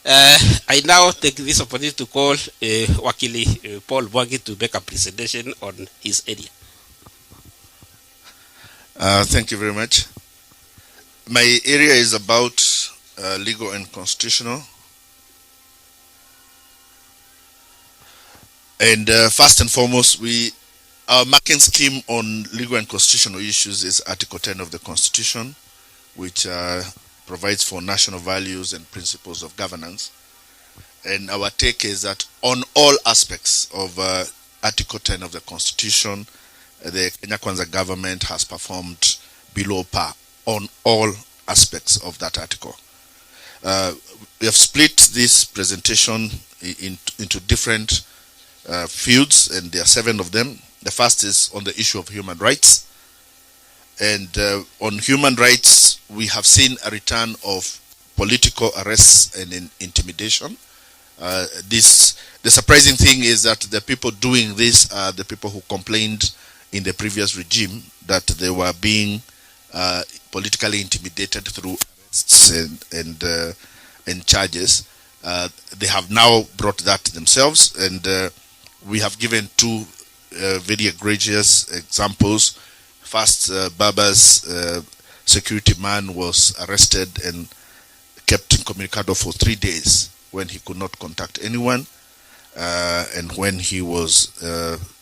I now take this opportunity to call Wakili Paul Mwangi to make a presentation on his area. Thank you very much. My area is about legal and constitutional. And first and foremost, our marking scheme on legal and constitutional issues is Article 10 of the Constitution, which provides for national values and principles of governance. And our take is that on all aspects of Article 10 of the Constitution, the Kenya Kwanza government has performed below par on all aspects of that article. We have split this presentation into different fields, and there are 7 of them. The first is on the issue of human rights. And on human rights, we have seen a return of political arrests and intimidation. The surprising thing is that the people doing this are the people who complained in the previous regime that they were being politically intimidated through arrests and charges. They have now brought that themselves, and we have given 2 very egregious examples. First, Baba's security man was arrested and kept incommunicado for 3 days when he could not contact anyone, and when he was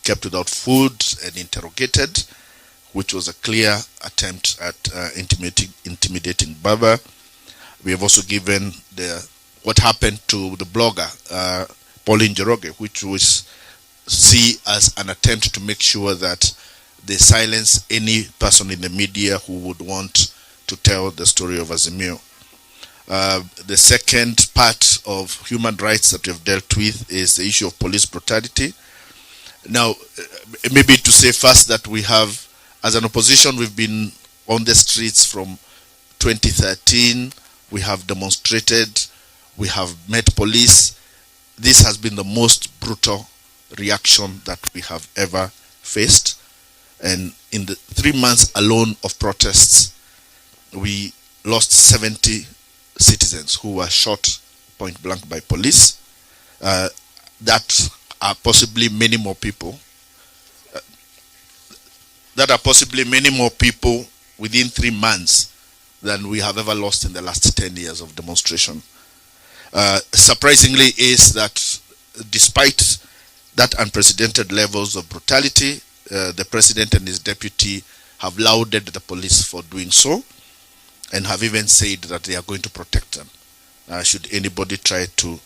kept without food and interrogated, which was a clear attempt at intimidating Baba. We have also given what happened to the blogger Pauline Njoroge, which was see as an attempt to make sure that they silence any person in the media who would want to tell the story of Azimio. The second part of human rights that we have dealt with is the issue of police brutality. Now, maybe to say first that we have, as an opposition, we've been on the streets from 2013. We have demonstrated. We have met police. This has been the most brutal reaction that we have ever faced. And in the 3 months alone of protests, we lost 70 citizens who were shot point blank by police. That are possibly many more people. Within 3 months than we have ever lost in the last 10 years of demonstration. Surprisingly is that despite that unprecedented levels of brutality, the president and his deputy have lauded the police for doing so, and have even said that they are going to protect them should anybody try to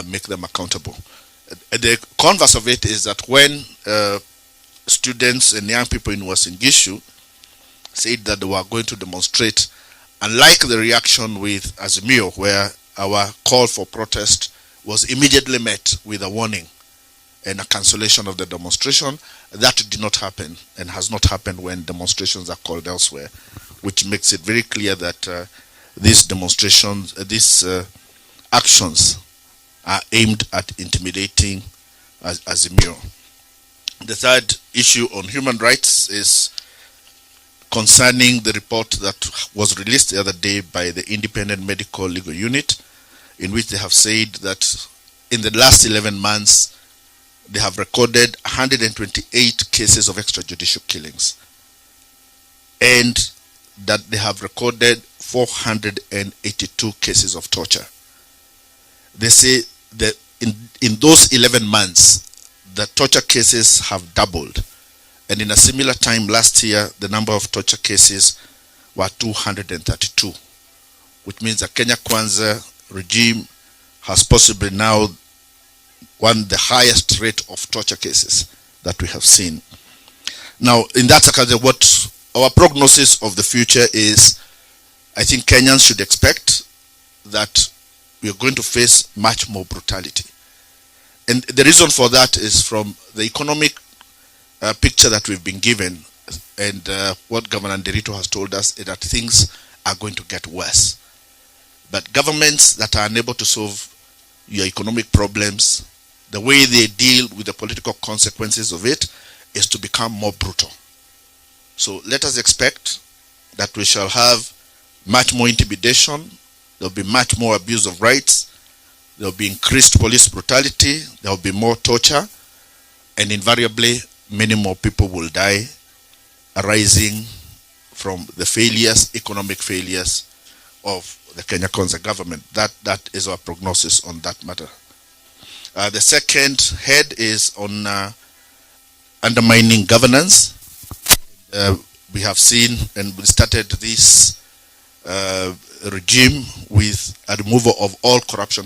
make them accountable. The converse of it is that when students and young people in Uasin Gishu said that they were going to demonstrate, unlike the reaction with Azimio, where our call for protest was immediately met with a warning and a cancellation of the demonstration, that did not happen and has not happened when demonstrations are called elsewhere, which makes it very clear that these demonstrations, these actions are aimed at intimidating Azimio. The third issue on human rights is concerning the report that was released the other day by the Independent Medical Legal Unit, in which they have said that in the last 11 months, they have recorded 128 cases of extrajudicial killings, and that they have recorded 482 cases of torture. They say that in those 11 months, the torture cases have doubled. And in a similar time last year, the number of torture cases were 232, which means the Kenya Kwanza regime has possibly now won the highest rate of torture cases that we have seen. Now, in that account, what our prognosis of the future is, I think Kenyans should expect that we are going to face much more brutality. And the reason for that is from the economic picture that we've been given, and what Governor Nderito has told us is that things are going to get worse. But governments that are unable to solve your economic problems, the way they deal with the political consequences of it is to become more brutal. So let us expect that we shall have much more intimidation, there will be much more abuse of rights, there will be increased police brutality, there will be more torture, and invariably many more people will die arising from the failures, economic failures of the Kenya Kwanza government. That is our prognosis on that matter. The second head is on undermining governance. We have seen and we started this regime with a removal of all corruption